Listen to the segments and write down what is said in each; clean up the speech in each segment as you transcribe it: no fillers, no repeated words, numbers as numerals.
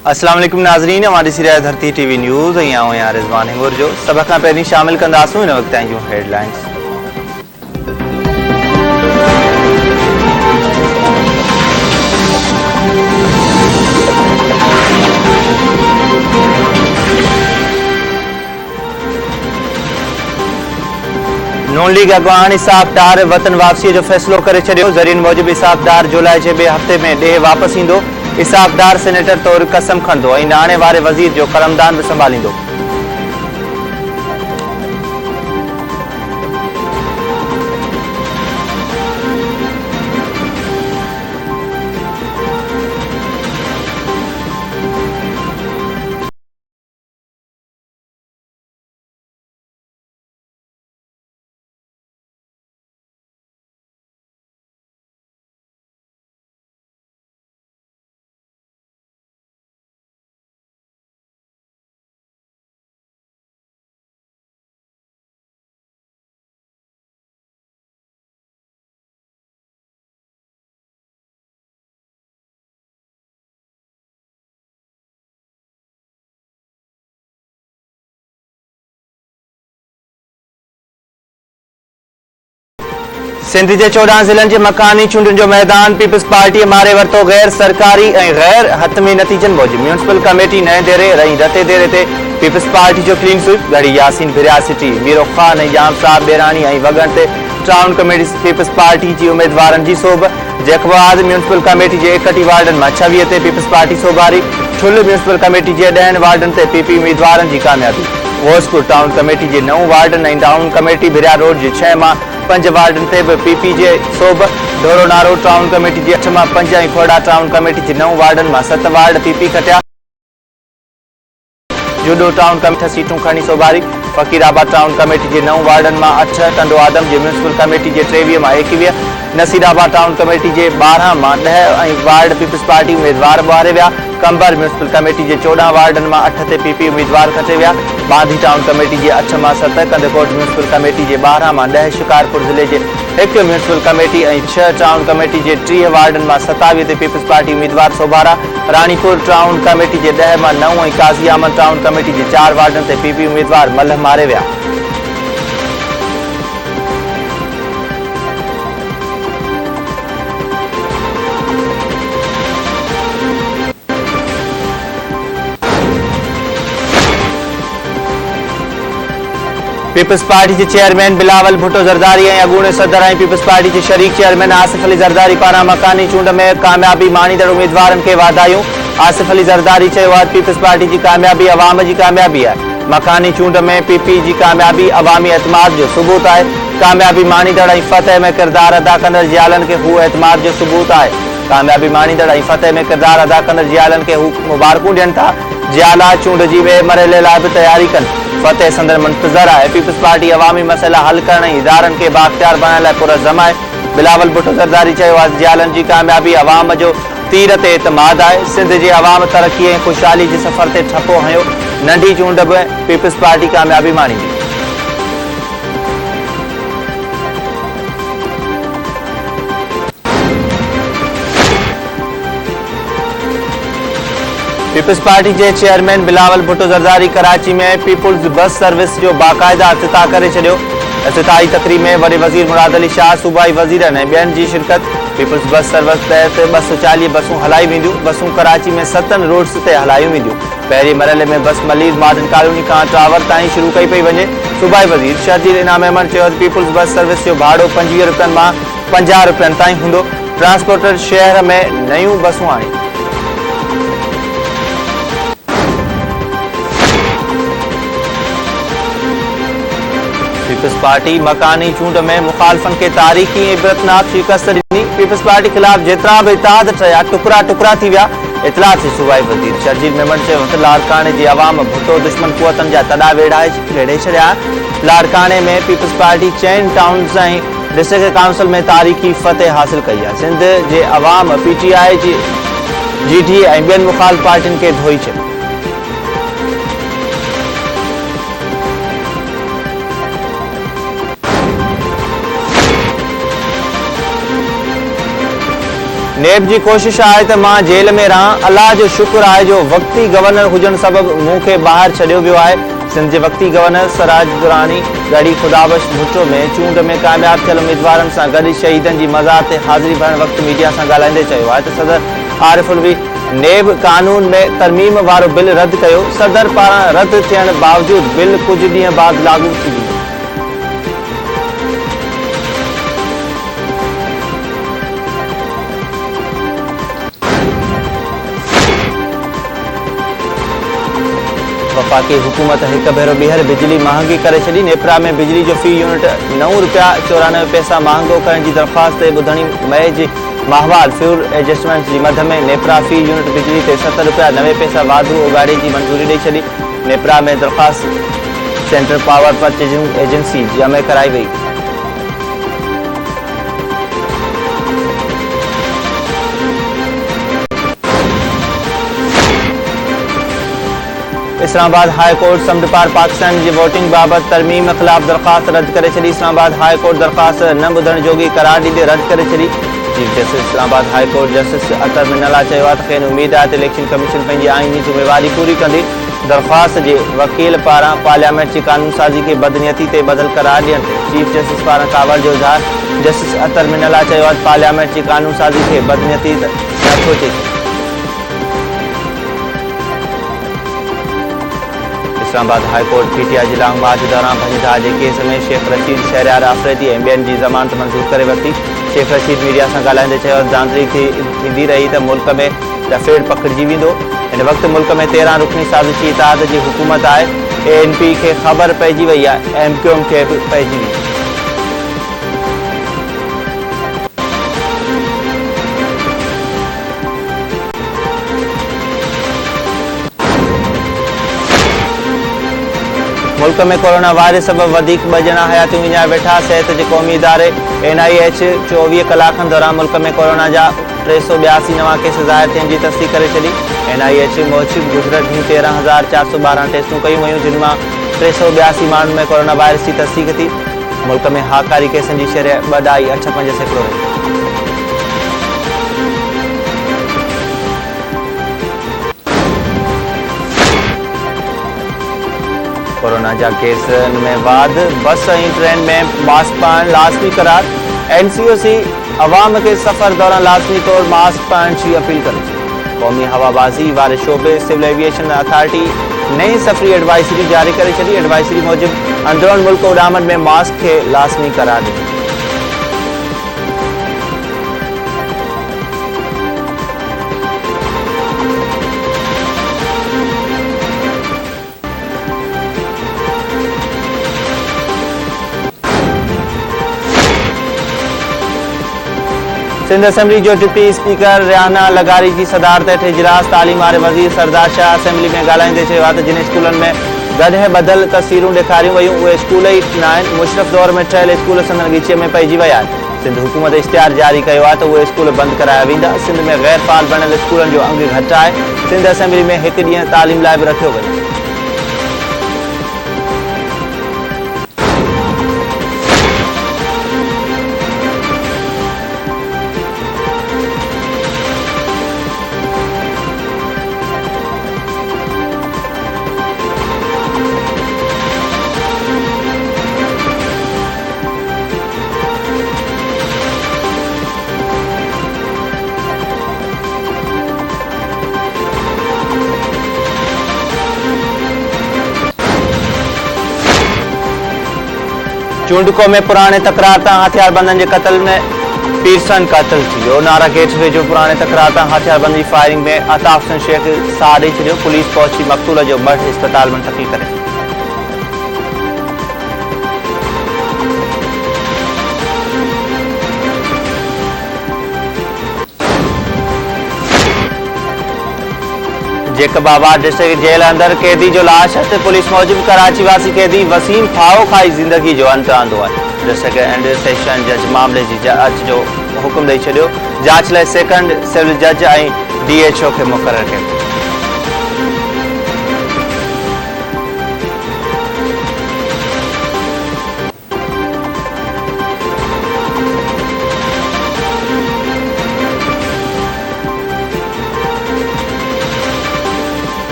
अस्सलाम वालेकुम नाज़रीन, हमारी सिराय धरती टीवी न्यूज़ यहाँ रिजवान हिंगुर जो सब खां पहिरीं शामिल कंदासूं इन वक्त जूं हेडलाइंस। नून लीग अगवान इसाफ़ डार वतन वापसी जो फैसलो करे छॾियो। ज़रीन मूजिब इसाफ़ डार जुलाई जे ॿिए हफ़्ते में ॾे वापस ईंदो। इसाफ़ डार सेनेटर तौर कसम खणंदो ऐं नाणे वारे वज़ीर जो कलमदान भी संभालींदो। सिंध के 14 ज़िलन के मकानी चूंडन जो मैदान पीपल्स पार्टी मारे वरतो। गैर सरकारी और गैर हतमी नतीजन मूजिब म्यूनसिपल कमेटी नए देरे रही रते देरे ते पीपल्स पार्टी जो क्लीन स्वीप गढ़ी यासीन बिरियासिटी मीरो खान जाम साहब बेरानी वगण से टाउन कमेटी पीपल्स पार्टी की उम्मीदवार की सोभ। जैकबाद म्यूनसिपल कमेटी के 61 वार्डन में 26 पीपल्स पार्टी सोभारी। ठुल म्यूनसिपल कमेटी के 10 वार्डन से पीपी उम्मीदवार की कामयाबी। वोसपुर टाउन कमेटी के 9 वार्डन और टाउन कमेटी भिरिया रोड के 6 में 5 वार्डन से पीपी के सोभ। ढोरो नारो टाउन कमेटी के 8 में 5 और खोड़ा टाउन कमेटी के 9 वार्डन में 7 वार्ड पीपी खटिया। जूडो टाउन कमेटी सीटू खणी सोभारी। फकीराबाद टाउन कमेटी के 9 वार्डन में 8। टंडो आदम के म्यूनसिपल कमेटी के 23 में 21। नसीराबाद टाउन कमेटी के 12 में 10 वार्ड पीपल्स पार्टी उम्मीदवार बुआरे विया। कंबर म्यूनसिपल कमेटी के 14 वार्डन में 8 ते पीपी उम्मीदवार खटे विया। बांधी टाउन कमेटी के 8 में 7। कंदकोट म्यूनसिपल कमेटी के 12 में 10। शिकारपुर जिले के 1 म्यूनसिपल कमेटी और 6 टाउन कमेटी के 30 वार्डन में 27 ते पीपल्स पार्टी उम्मीदवार सोभारा। रानीपुर टाउन कमेटी के 10 में 9 और काजियामन टाउन कमेटी के 4 वार्डन से पीपी उम्मीदवार मलह मारे विया। पीपल्स पार्टी के चेयरमैन बिलावल भुट्टो जरदारी और अगूणे सदर और पीपल्स पार्टी के शरीक चेयरमैन आसिफ अली जरदारी पारा मकानी चूंड में कामयाबी मानीदड़ उम्मीदवार के वाधायूं। आसिफ अली जरदारी पीपल्स पार्टी की कामयाबी अवाम की कामयाबी है। मकानी चूंड में पीपी की कामयाबी अवामी एतमाद जो सबूत है। कामयाबी मानीदड़ और फतेह में किरदार अदा कंदड़ जियालन के हू एतमाद जो सबूत है। कामयाबी मानीदड़ और फतेह में किरदार अदा कंदड़ जियालन के हू मुबारकूं ॾियनि था। जियाला चूंड की ॿिए मरहले लाइ भी तैयारी कन। फतेह संदर मुंतजर है। पीपल्स पार्टी अवामी मसइला हल करने इदारन के बाख्तियार बनाने लाइ पुरज़म है। बिलावल भुट्टो जरदारी जियालन की कामयाबी अवाम जो तीर ते एतमाद है। सिंध के अवाम तरक्की और खुशहाली के सफ़र से ठपो हयो। नंढी चूंड में पीपल्स पार्टी कामयाबी मानी। पीपल्स पार्टी के चेयरमैन बिलावल भुट्टो जरदारी कराची में पीपल्स बस सर्विस जो बाकायदा इफ्तिताह करे छॾियो। इफ्तिताही तकरीब में वॾे वज़ीर मुराद अली शाह सूबाई वज़ीरनि ऐं ॿियनि जी शिरकत। पीपल्स बस सर्विस तहत 240 बसूं हलाई वेंदियूं। बसूं कराची में 7 रूट्स से हलायूं वेंदियूं। पहिरीं मरहले में बस मलीज़ मादन कॉलोनी का टावर ताईं शुरू कई पई वञे। सूबाई वज़ीर शर्जील इनाम अहमद चयो पीपल्स बस सर्विस जो भाड़ो 25 रुपयनि मां 50 रुपयनि ताईं हूंदो। ट्रांसपोर्टर शहर में नयूं बसूं आणी। पीपल्स पार्टी मकानी चूंड में मुखालफन के तारीखी इबरतनाक शिकस्त दी। पीपल्स पार्टी खिलाफ जितना भी इत्तेहाद ठया टुकड़ा टुकड़ा थी विया। इतला से सूबाई वज़ीर शर्जील मेमन चयो लाड़काने की अवाम भुट्टो दुश्मन कुवतन जा तड़ा वेड़े छड़िया। लाड़काने में पीपल्स पार्टी 4 टाउन्स और डिस्ट्रिक्ट काउंसिल में तारीखी फतेह हासिल कई है। सिंध के अवाम PTI GT और ॿियनि मुखालिफ पार्टियुनि के धोई छॾियो। नेब जी कोशिश आहे त मां जेल में रहां। अल्लाह जो शुक्र आहे जो वक्ती गवर्नर हुजण सबब मूंखे ॿाहिरि छॾियो वियो आहे। सिंध जे वक्ती गवर्नर सराज दुरानी गढ़ी खुदाबख्श भुट्टो में चूंड में कामयाब थियल उम्मीदवारनि सां गॾु शहीदनि जी मज़ार ते हाज़िरी भरण वक़्तु मीडिया सां ॻाल्हाईंदे चयो आहे त सदर आरिफ उल्वी नेब कानून में तरमीम वारो बिल रद्द कयो। सदर पारां रद्द थियण बावजूद बिल कुछ ॾींहं बाद लागू थी वेंदो। वफाकी हुकूमत एक भेरो ॿीहर बिजली महांगी करे छॾी। नेपरा में बिजली जो फी यूनिट ₹9.94 महंगो करण जी दरख़्वास्त ते ॿुधणी मई जे माहवार फ्यूल एडजस्टमेंट जी मद में नेपरा फी यूनिट बिजली ते ₹7.90 वाधू उगाड़े जी मंजूरी ॾेई छॾी। नेपरा में दरख़्वास्त सेंट्रल पावर परचेजिंग एजेंसी जमा कराई वई। इस्लामाबाद हाई कोर्ट समुंड पार पाकिस्तान जी वोटिंग बाबत तरमीम ख़िलाफ़ दरख़्वास्त रद्द करे छॾी। इस्लामाबाद हाई कोर्ट दरख़्वास्त न ॿुधण जोगी करार ॾींदे रद्द करे छॾी। Chief justice Islamabad high court justice Athar Minallah चयो आहे त खेनि उमेद आहे त इलेक्शन कमीशन पंहिंजी आईनी ज़िम्मेवारी पूरी कंदी। दरख़्वास्त जे वकील पारां पार्लियामेंट जी कानून साज़ी खे बदनियती ते बदल करार ॾियण ते चीफ जस्टिस पारां कावड़ जो इज़हार। जस्टिस अतर मिनला चयो आहे त पार्लियामेंट जी कानून साज़ी खे बदनियती नथो चई सघे। इस्लामाबाद हाई कोर्ट पीटीआई जी लॉन्ग मार्च दौरान भंजदार जे केस में शेख रशीद शहरयार आफरीदी ऐं ॿियनि जी ज़मानत मंज़ूर करे वरिती। शेख रशीद मीडिया सां ॻाल्हाईंदे चयो धांधली थींदी रही त मुल्क में लफेड़ पकड़िजी वेंदो। हिन वक़्तु मुल्क में 13 रुकनी साज़िशी इताद जी हुकूमत आहे। ANP खे ख़बर पइजी वई आहे, MQM खे बि पइजी वई। मुल्क में कोरोना वायरस सबब वधीक 2 ॼणा हयातियूं विञाए वेठा। सिहत जे क़ौमी इदारे NIH 24 कलाकनि दौरान मुल्क में कोरोना जा 382 नवां केस ज़ाहिर थियण जी तस्दीक़ करे छॾी। NIH मूजिबि गुज़िरियल ॾींहुं 13,412 टेस्टूं कयूं वयूं, जिन मां 382 माण्हुनि में कोरोना वायरस जी तस्दीक़ थी। मुल्क में हाकारी केसनि जी शरह 2.85% रही। कोरोना जा केसनि में वाद बस ऐं ट्रेन में मास्क पाइण लाज़मी करार। NCOC अवाम के सफ़र दौरान लाज़मी तौर मास्क पाइण जी अपील करे छॾी। क़ौमी हवाबाज़ी वारे शोबे सिविल एविएशन अथॉरिटी नई सफ़री एडवाइजरी जारी करे छॾी। एडवाइजरी मूजिबि अंदरून मुल्क उॾामनि में मास्क खे लाज़मी करार ॾिनो। सिंध असेंबली जो डिप्टी स्पीकर रियाना लगारी जी सदारत हेठि इजलास तालीम वारे वज़ीर सरदार शाह असेंबली में ॻाल्हाईंदे चयो आहे त जिन स्कूलनि में गॾे बदल तस्वीरूं ॾेखारियूं वयूं उहे स्कूल ई न आहिनि। मुशरफ दौर में ठहियल स्कूल संदन ॻीचे में पइजी विया आहिनि। सिंध हुकूमत इश्तिहार जारी कयो आहे त उहे स्कूल बंदि कराया वेंदा। सिंध में गैर फ़ाल बणियल स्कूलनि जो अंग घटि आहे। सिंध असेंबली में 1 ॾींहुं तालीम लाइ बि रखियो वञे। चूंडको में पुराने तकरार तां हथियारबंदनि जे क़त्ल में पीरसन क़त्ल थी वियो। नारा गेट वेझो पुराने तकरार तां हथियारबंदी फायरिंग में अताफ हुसैन शेख साह ॾेई छॾियो। पुलिस पहुची मक़तूल जो मर्द इस्पताल मुंतक़िल करे। जेकबाबाद डिस्ट्रिक्ट जेल अंदर कैदी जो लाश है। पुलिस मूजिब कराची वासी कैदी वसीम फाओ खाई जिंदगी जो अंत आंदो है। डिस्ट्रिक्ट एंड सेशन जज मामले जी जांच जो हुक्म ॾेई छॾियो। जांच लाइ सेकंड सिविल जज ऐं DHO खे मुक़ररु कयो।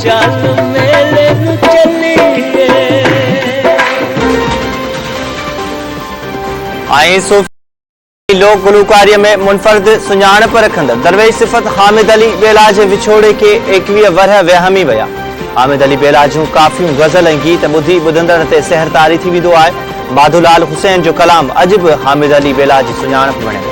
चल मेले नू चलिए। ऐं सूफ़ी लोक गुलूकारीअ में मुनफरद सुञाणप रखंदड़ दरवेश सिफ़त हामिद अली बेला जे विछोड़े के 21 वरह विहमी विया। हामिद अली बेला जूं काफ़ियूं गज़ल ऐं गीत ॿुधी ॿुधंदड़ ते सहर तारी थी वेंदो आहे। माधूलाल हुसैन जो कलाम अॼु बि हामिद अली बेला जी सुञाणप बणियो।